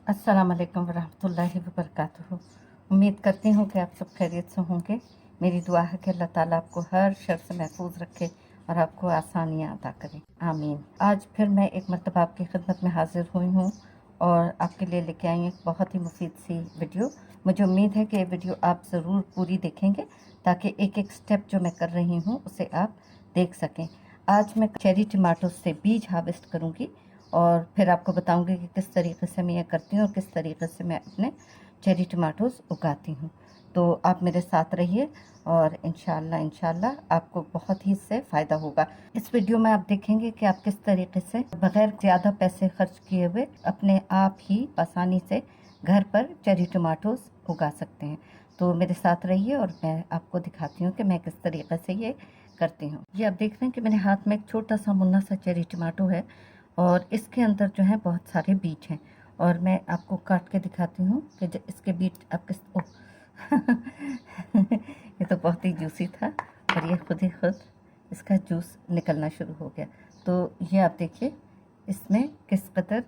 अस्सलाम वालेकुम वरहमतुल्लाहि वबरकातुहू। उम्मीद करती हूँ कि आप सब खैरियत से होंगे। मेरी दुआ है कि अल्लाह ताला आपको हर शर से महफूज रखे और आपको आसानियाँ अता करे, आमीन। आज फिर मैं एक मरतबा आपकी खिदमत में हाजिर हुई हूँ और आपके लिए लेके आई एक बहुत ही मुफीद सी वीडियो। मुझे उम्मीद है कि ये वीडियो आप ज़रूर पूरी देखेंगे ताकि एक एक स्टेप जो मैं कर रही हूँ उसे आप देख सकें। आज मैं चेरी टमाटो से बीज हार्वेस्ट करूँगी और फिर आपको बताऊंगी कि किस तरीके से मैं ये करती हूँ और किस तरीके से मैं अपने चेरी टमाटोज़ उगाती हूँ। तो आप मेरे साथ रहिए और इंशाल्लाह आपको बहुत ही इससे फ़ायदा होगा। इस वीडियो में आप देखेंगे कि आप किस तरीके से बग़ैर ज़्यादा पैसे खर्च किए हुए अपने आप ही आसानी से घर पर चेरी टमाटोज़ उगा सकते हैं। तो मेरे साथ रहिए और मैं आपको दिखाती हूँ कि मैं किस तरीके से ये करती हूँ। ये आप देख रहे हैं कि मेरे हाथ में एक छोटा सा मुन्ना सा चेरी टमाटो है और इसके अंदर जो है बहुत सारे बीज हैं और मैं आपको काट के दिखाती हूँ कि इसके बीज आप किस ये तो बहुत ही जूसी था और ये खुद ही खुद इसका जूस निकलना शुरू हो गया। तो ये आप देखिए इसमें किस कदर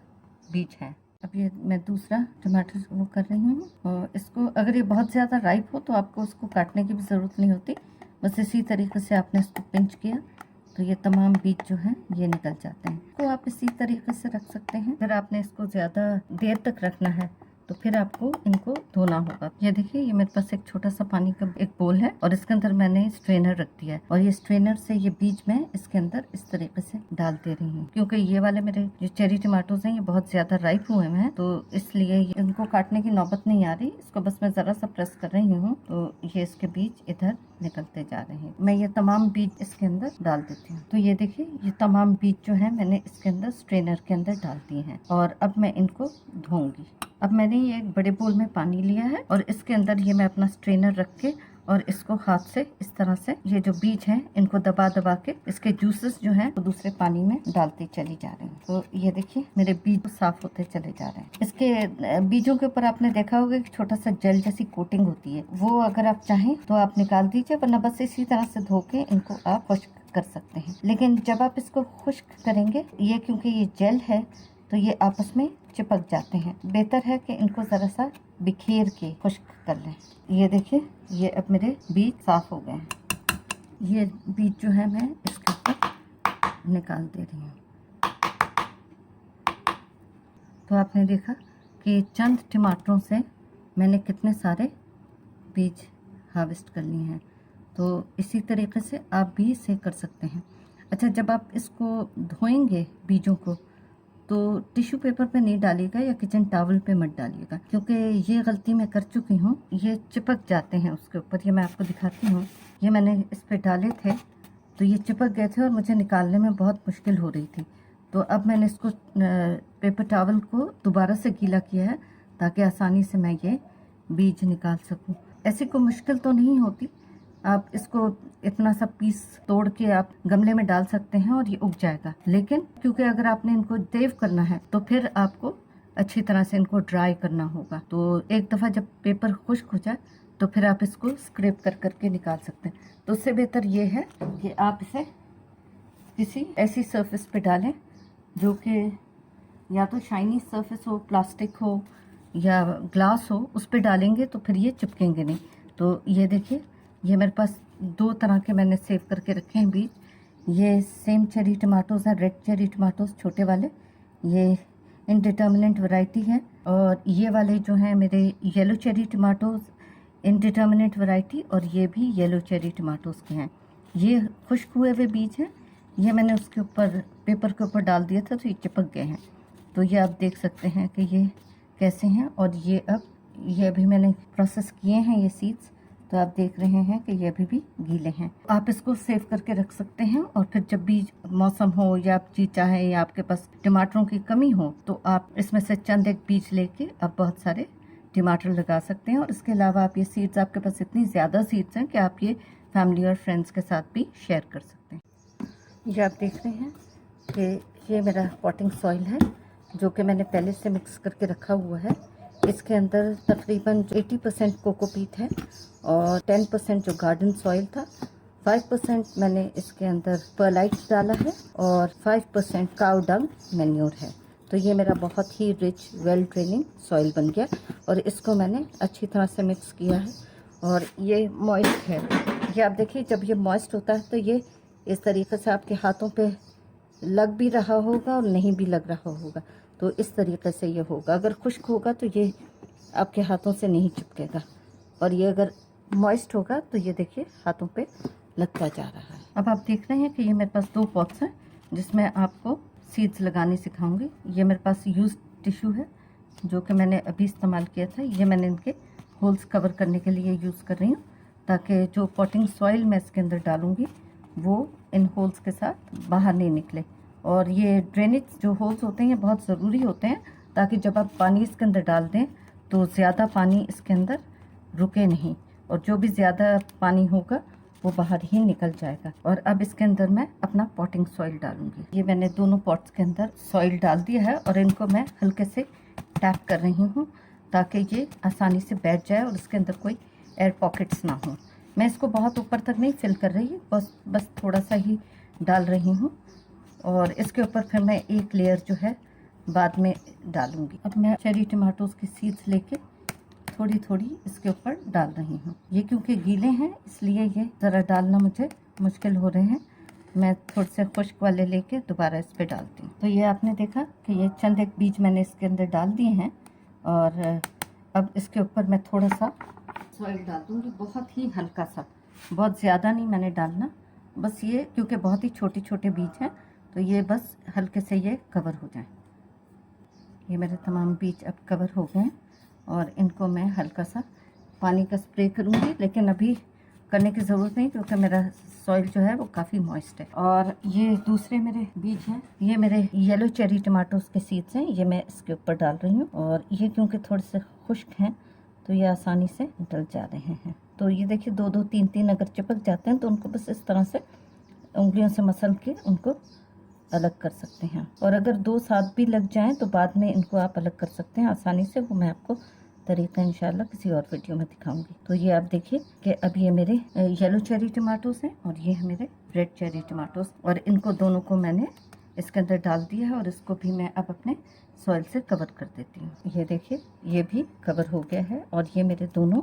बीज हैं। अब ये मैं दूसरा टमाटर वो कर रही हूँ और इसको अगर ये बहुत ज़्यादा राइप हो तो आपको उसको काटने की भी ज़रूरत नहीं होती, बस इसी तरीके से आपने इसको पिंच किया तो ये तमाम बीज जो हैं ये निकल जाते हैं। तो आप इसी तरीके से रख सकते हैं। अगर आपने इसको ज़्यादा देर तक रखना है तो फिर आपको इनको धोना होगा। ये देखिए ये मेरे पास एक छोटा सा पानी का एक बोल है और इसके अंदर मैंने स्ट्रेनर रख दिया है और ये स्ट्रेनर से ये बीज मैं इसके अंदर इस तरीके से डाल दे रही हूँ क्योंकि ये वाले मेरे जो चेरी टमाटोज हैं ये बहुत ज्यादा राइप हुए हैं तो इसलिए इनको काटने की नौबत नहीं आ रही। इसको बस मैं जरा सा प्रेस कर रही हूँ तो ये इसके बीज इधर निकलते जा रहे हैं। मैं ये तमाम बीज इसके अंदर डाल देती हूँ। तो ये देखिए ये तमाम बीज जो है मैंने इसके अंदर स्ट्रेनर के अंदर डाल दिए हैं और अब मैं इनको धोऊंगी। अब मैंने ये एक बड़े बोल में पानी लिया है और इसके अंदर ये मैं अपना स्ट्रेनर रख के और इसको हाथ से इस तरह से ये जो बीज हैं इनको दबा दबा के इसके जूसेस जो हैं वो दूसरे पानी में डालती चली जा रही हूँ। तो ये देखिए मेरे बीज साफ होते चले जा रहे हैं। इसके बीजों के ऊपर आपने देखा होगा कि छोटा सा जेल जैसी कोटिंग होती है, वो अगर आप चाहें तो आप निकाल दीजिए, वरना बस इसी तरह से धो के इनको आप खुश्क कर सकते हैं। लेकिन जब आप इसको खुश्क करेंगे ये क्योंकि ये जेल है तो ये आपस में चिपक जाते हैं। बेहतर है कि इनको ज़रा सा बिखेर के खुश्क कर लें। ये देखिए ये अब मेरे बीज साफ़ हो गए हैं। ये बीज जो है मैं इसके ऊपर निकाल दे रही हूँ। तो आपने देखा कि चंद टमाटरों से मैंने कितने सारे बीज हार्वेस्ट कर लिए हैं। तो इसी तरीके से आप भी इसे कर सकते हैं। अच्छा, जब आप इसको धोएंगे बीजों को तो टिश्यू पेपर पे नहीं डालिएगा या किचन टॉवल पे मत डालिएगा क्योंकि ये गलती मैं कर चुकी हूँ, ये चिपक जाते हैं उसके ऊपर। ये मैं आपको दिखाती हूँ, ये मैंने इस पे डाले थे तो ये चिपक गए थे और मुझे निकालने में बहुत मुश्किल हो रही थी। तो अब मैंने इसको पेपर टॉवल को दोबारा से गीला किया है ताकि आसानी से मैं ये बीज निकाल सकूँ। ऐसी कोई मुश्किल तो नहीं होती, आप इसको इतना सा पीस तोड़ के आप गमले में डाल सकते हैं और ये उग जाएगा। लेकिन क्योंकि अगर आपने इनको सेव करना है तो फिर आपको अच्छी तरह से इनको ड्राई करना होगा। तो एक दफ़ा जब पेपर खुश्क हो जाए तो फिर आप इसको स्क्रैप कर करके निकाल सकते हैं। तो उससे बेहतर ये है कि आप इसे किसी ऐसी सरफेस पे डालें जो कि या तो शाइनी सरफेस हो, प्लास्टिक हो या ग्लास हो, उस पर डालेंगे तो फिर ये चिपकेंगे नहीं। तो ये देखिए ये मेरे पास दो तरह के मैंने सेव करके रखे हैं बीज। ये सेम चेरी टमाटोज़ हैं, रेड चेरी टमाटोज़ छोटे वाले, ये इनडिटर्मिनेंट वैरायटी है। और ये वाले जो हैं मेरे yellow cherry tomatoes indeterminate variety, और ये भी येलो चेरी टमाटोज़ के हैं। ये खुश्क हुए हुए बीज हैं, ये मैंने उसके ऊपर पेपर के ऊपर डाल दिया था तो ये चिपक गए हैं। तो ये आप देख सकते हैं कि ये कैसे हैं। और ये अब ये अभी मैंने प्रोसेस किए हैं ये सीड्स, तो आप देख रहे हैं कि ये अभी भी गीले हैं। आप इसको सेव करके रख सकते हैं और फिर जब भी मौसम हो या आप जी चाहें या आपके पास टमाटरों की कमी हो तो आप इसमें से चंद एक बीज लेके आप बहुत सारे टमाटर लगा सकते हैं। और इसके अलावा आप ये सीड्स, आपके पास इतनी ज़्यादा सीड्स हैं कि आप ये फैमिली और फ्रेंड्स के साथ भी शेयर कर सकते हैं। ये आप देख रहे हैं कि ये मेरा पॉटिंग सॉइल है जो कि मैंने पहले से मिक्स करके रखा हुआ है। इसके अंदर तकरीबन 80% कोकोपीट है और 10% जो गार्डन सॉइल था, 5% मैंने इसके अंदर परलाइट डाला है और 5% काउ डंग मैन्योर है। तो तो ये मेरा बहुत ही रिच वेल ड्रेनिंग सॉइल बन गया और इसको मैंने अच्छी तरह से मिक्स किया है और ये मॉइस्ट है। ये आप देखिए जब ये मॉइस्ट होता है तो ये इस तरीके से आपके हाथों पे लग भी रहा होगा और नहीं भी लग रहा होगा, तो इस तरीके से ये होगा। अगर खुश्क होगा तो ये आपके हाथों से नहीं चिपकेगा और ये अगर मॉइस्ट होगा तो ये देखिए हाथों पे लगता जा रहा है। अब आप देख रहे हैं कि ये मेरे पास 2 पॉट्स हैं जिसमें आपको सीड्स लगाने सिखाऊंगी। ये मेरे पास यूज टिश्यू है जो कि मैंने अभी इस्तेमाल किया था। ये मैंने इनके होल्स कवर करने के लिए यूज़ कर रही हूँ ताकि जो पॉटिंग सॉइल मैं इसके अंदर डालूंगी वो इन होल्स के साथ बाहर नहीं निकले। और ये ड्रेनेज जो होल्स होते हैं ये बहुत ज़रूरी होते हैं ताकि जब आप पानी इसके अंदर डाल दें तो ज़्यादा पानी इसके अंदर रुके नहीं और जो भी ज़्यादा पानी होगा वो बाहर ही निकल जाएगा। और अब इसके अंदर मैं अपना पॉटिंग सॉइल डालूंगी। ये मैंने दोनों पॉट्स के अंदर सॉइल डाल दिया है और इनको मैं हल्के से टैप कर रही हूँ ताकि ये आसानी से बैठ जाए और इसके अंदर कोई एयर पॉकेट्स ना हो। मैं इसको बहुत ऊपर तक नहीं फिल कर रही, बस थोड़ा सा ही डाल रही हूँ और इसके ऊपर फिर मैं एक लेयर जो है बाद में डालूंगी। अब मैं चेरी टमाटोज़ की सीड्स लेके थोड़ी थोड़ी इसके ऊपर डाल रही हूँ। ये क्योंकि गीले हैं इसलिए ये ज़रा डालना मुझे मुश्किल हो रहे हैं। मैं थोड़े से खुश्क वाले लेके दोबारा इस पर डालती हूँ। तो ये आपने देखा कि ये चंद एक बीज मैंने इसके अंदर डाल दिए हैं और अब इसके ऊपर मैं थोड़ा सा सॉइल डाल दूँगी, बहुत ही हल्का सा, बहुत ज़्यादा नहीं मैंने डालना। बस ये क्योंकि बहुत ही छोटे छोटे बीज हैं तो ये बस हल्के से ये कवर हो जाए। ये मेरे तमाम बीज अब कवर हो गए हैं और इनको मैं हल्का सा पानी का स्प्रे करूँगी, लेकिन अभी करने की ज़रूरत नहीं क्योंकि मेरा सॉइल जो है वो काफ़ी मॉइस्ट है। और ये दूसरे मेरे बीज हैं, ये मेरे येलो चेरी टमाटोज़ के सीड्स हैं, ये मैं इसके ऊपर डाल रही हूँ और ये क्योंकि थोड़े से खुश्क हैं तो ये आसानी से डल जा रहे हैं। तो ये देखिए 2-2 3-3 अगर चिपक जाते हैं तो उनको बस इस तरह से उंगलियों से मसल के उनको अलग कर सकते हैं। और अगर 2 साथ भी लग जाएं तो बाद में इनको आप अलग कर सकते हैं आसानी से। वो मैं आपको तरीका इंशाल्लाह किसी और वीडियो में दिखाऊंगी। तो ये आप देखिए कि अब ये मेरे येलो चेरी टमाटोज़ हैं और ये है मेरे रेड चेरी टमाटोज़ और इनको दोनों को मैंने इसके अंदर डाल दिया है और इसको भी मैं अब अपने सॉइल से कवर कर देती हूँ। ये देखिए ये भी कवर हो गया है और ये मेरे दोनों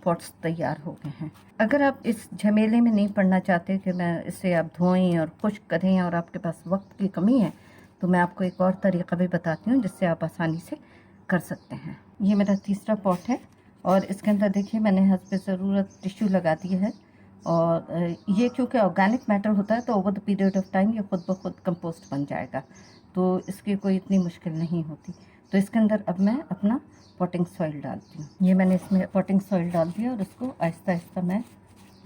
पॉट्स तैयार हो गए हैं। अगर आप इस झमेले में नहीं पड़ना चाहते कि मैं इसे आप धोएं और खुश्क करें और आपके पास वक्त की कमी है तो मैं आपको एक और तरीका भी बताती हूँ जिससे आप आसानी से कर सकते हैं। ये मेरा तीसरा पॉट है और इसके अंदर देखिए मैंने हस्बे ज़रूरत टिश्यू लगा दिया है और ये क्योंकि ऑर्गेनिक मैटर होता है तो over the period of time ये खुद ब खुद कंपोस्ट बन जाएगा, तो इसकी कोई इतनी मुश्किल नहीं होती। तो इसके अंदर अब मैं अपना पॉटिंग सॉइल डालती हूँ। ये मैंने इसमें पॉटिंग सॉइल डाल दिया और इसको आहिस्ता आहिस्ता मैं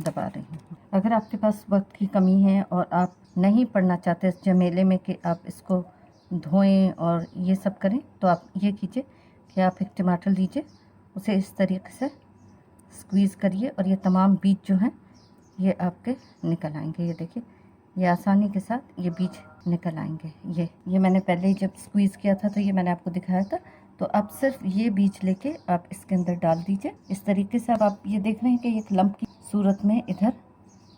दबा रही हूँ। अगर आपके पास वक्त की कमी है और आप नहीं पड़ना चाहते इस झमेले में कि आप इसको धोएं और ये सब करें तो आप ये कीजिए कि आप एक टमाटर लीजिए, उसे इस तरीके से स्क्वीज़ करिए और ये तमाम बीज जो हैं ये आपके निकल आएंगे। ये देखिए ये आसानी के साथ ये बीज निकल आएंगे। ये मैंने पहले ही जब स्क्वीज़ किया था तो ये मैंने आपको दिखाया था। तो अब सिर्फ ये बीज लेके आप इसके अंदर डाल दीजिए इस तरीके से। अब आप ये देख रहे हैं कि एक लंप की सूरत में इधर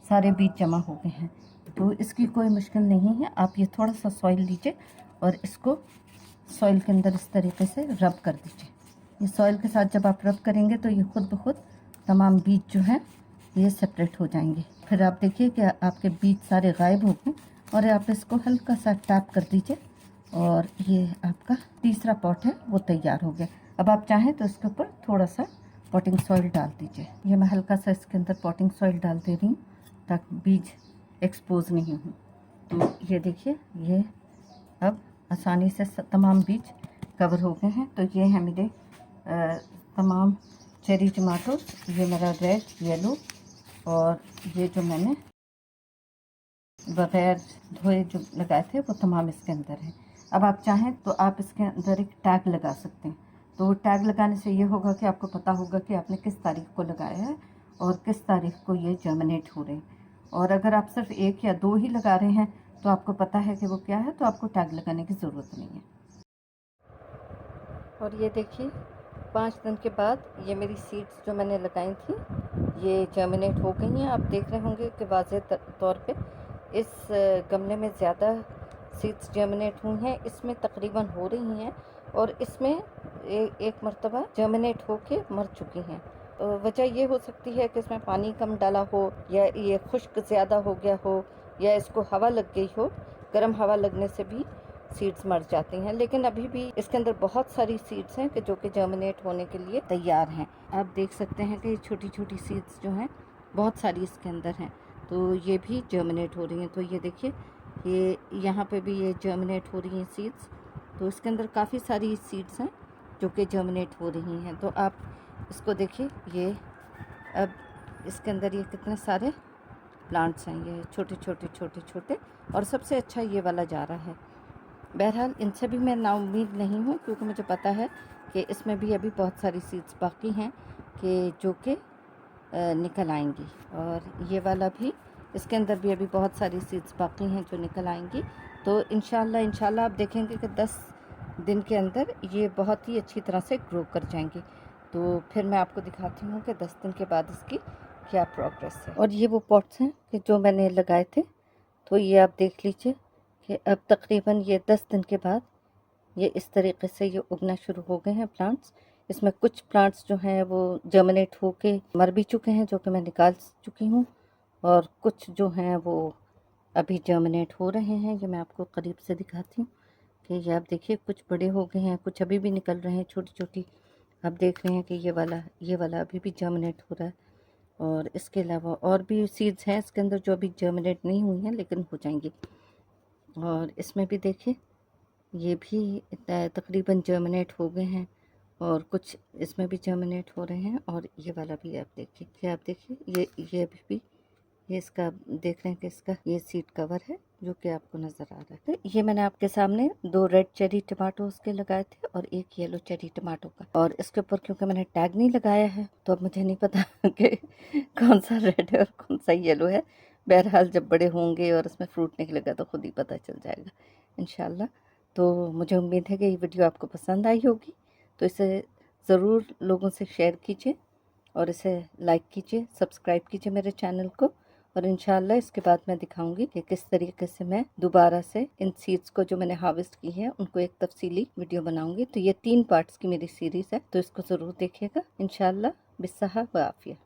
सारे बीज जमा हो गए हैं, तो इसकी कोई मुश्किल नहीं है। आप ये थोड़ा सा सॉइल लीजिए और इसको सॉइल के अंदर इस तरीके से रब कर दीजिए। ये सॉइल के साथ जब आप रब करेंगे तो ये खुद ब खुद तमाम बीज जो हैं ये सेपरेट हो जाएंगे। फिर आप देखिए कि आपके बीज सारे गायब हो गए और आप इसको हल्का सा टैप कर दीजिए और ये आपका तीसरा पॉट है वो तैयार हो गया। अब आप चाहें तो इसके ऊपर थोड़ा सा पॉटिंग सॉइल डाल दीजिए। ये मैं हल्का सा इसके अंदर पॉटिंग सॉइल डाल दे रही हूँ ताकि बीज एक्सपोज नहीं हो। तो ये देखिए ये अब आसानी से तमाम बीज कवर हो गए हैं। तो ये है मेरे तमाम चेरी टमाटो, ये मेरा रेड येलो और ये जो मैंने बग़ैर धोए जो लगाए थे वो तमाम इसके अंदर है। अब आप चाहें तो आप इसके अंदर एक टैग लगा सकते हैं। तो टैग लगाने से ये होगा कि आपको पता होगा कि आपने किस तारीख को लगाया है और किस तारीख को ये जर्मिनेट हो रहे हैं। और अगर आप सिर्फ 1 या 2 ही लगा रहे हैं तो आपको पता है कि वो क्या है, तो आपको टैग लगाने की ज़रूरत नहीं है। और ये देखिए 5 दिन के बाद ये मेरी सीड्स जो मैंने लगाई थी ये जर्मिनेट हो गई हैं। आप देख रहे होंगे कि वाज़ेह तौर पे इस गमले में ज़्यादा सीड्स जर्मिनेट हुई हैं, इसमें तकरीबन हो रही हैं और इसमें एक मरतबा जर्मिनेट होके मर चुकी हैं। वजह ये हो सकती है कि इसमें पानी कम डाला हो, या ये खुश्क ज़्यादा हो गया हो, या इसको हवा लग गई हो। गर्म हवा लगने से भी सीड्स मर जाती हैं, लेकिन अभी भी इसके अंदर बहुत सारी सीड्स हैं कि जो कि जर्मिनेट होने के लिए तैयार हैं। आप देख सकते हैं कि छोटी छोटी सीड्स जो हैं बहुत सारी इसके अंदर हैं, तो ये भी जर्मिनेट हो रही हैं। तो ये देखिए, ये यहाँ पे भी ये जर्मिनेट हो रही हैं सीड्स। तो इसके अंदर काफ़ी सारी सीड्स हैं जो कि जर्मिनेट हो रही हैं। तो आप इसको देखिए, ये अब इसके अंदर ये कितने सारे प्लांट्स हैं, ये छोटे छोटे छोटे छोटे, और सबसे अच्छा ये वाला जा रहा है। बहरहाल इनसे भी मैं नाउम्मीद नहीं हूँ, क्योंकि मुझे पता है कि इसमें भी अभी बहुत सारी सीड्स बाकी हैं कि जो कि निकल आएंगी, और ये वाला भी, इसके अंदर भी अभी बहुत सारी सीड्स बाकी हैं जो निकल आएंगी। तो इंशाल्लाह आप देखेंगे कि 10 दिन के अंदर ये बहुत ही अच्छी तरह से ग्रो कर जाएंगी। तो फिर मैं आपको दिखाती हूँ कि 10 दिन के बाद इसकी क्या प्रोग्रेस है। और ये वो पॉट्स हैं कि जो मैंने लगाए थे, तो ये आप देख लीजिए कि अब तकरीबन ये 10 दिन के बाद ये इस तरीके से ये उगना शुरू हो गए हैं प्लांट्स। इसमें कुछ प्लांट्स जो हैं वो जर्मिनेट होके मर भी चुके हैं, जो कि मैं निकाल चुकी हूँ, और कुछ जो हैं वो अभी जर्मिनेट हो रहे हैं। ये मैं आपको करीब से दिखाती हूँ कि ये आप देखिए, कुछ बड़े हो गए हैं, कुछ अभी भी निकल रहे हैं छोटी छोटी। आप देख रहे हैं कि ये वाला अभी भी जर्मिनेट हो रहा है, और इसके अलावा और भी सीड्स हैं इसके अंदर जो अभी जर्मिनेट नहीं हुई हैं लेकिन हो जाएंगी। और इसमें भी देखिए, ये भी तकरीबन जर्मिनेट हो गए हैं, और कुछ इसमें भी जर्मिनेट हो रहे हैं। और ये वाला भी आप देखिए, ये अभी भी, ये इसका देख रहे हैं कि इसका ये सीड कवर है जो कि आपको नज़र आ रहा है। तो ये मैंने आपके सामने 2 रेड चेरी टमाटोज के लगाए थे और 1 येलो चेरी टमाटो का। और इसके ऊपर क्योंकि मैंने टैग नहीं लगाया है, तो अब मुझे नहीं पता कि कौन सा रेड है और कौन सा येलो है। बहरहाल जब बड़े होंगे और इसमें फ्रूट निकलेगा तो खुद ही पता चल जाएगा इंशाल्लाह। तो मुझे उम्मीद है कि ये वीडियो आपको पसंद आई होगी, तो इसे ज़रूर लोगों से शेयर कीजिए, और इसे लाइक कीजिए, सब्सक्राइब कीजिए मेरे चैनल को। और इंशाल्लाह इसके बाद मैं दिखाऊंगी कि किस तरीके से मैं दोबारा से इन सीड्स को जो मैंने हार्वेस्ट की है उनको एक तफसीली वीडियो बनाऊंगी। तो ये 3 पार्ट्स की मेरी सीरीज़ है, तो इसको ज़रूर देखिएगा इंशाल्लाह। बिस्सहा व आफिया।